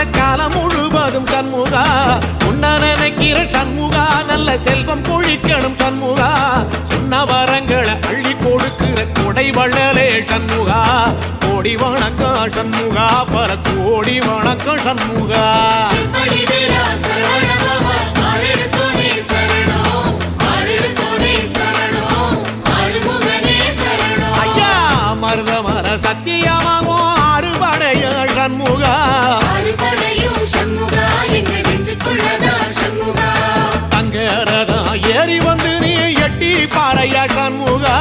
வாழ்ந்த காலம் முழுவதும் சண்முகா உன்ன நினைக்கிற சண்முகா நல்ல செல்வம் பொழிக்கணும் சண்முகா சொன்ன வரங்களை அள்ளி கொடுக்கிற கொடை வள்ளலே சண்முகா கோடி வணக்கம் சண்முகா பல கோடி வணக்கம் சண்முகா ஐயா மருதமர சத்தியமாகோ அறுபடைய சண்முகா தங்கரதா ஏறி வந்து நீ எட்டி பாறையா சண்முகா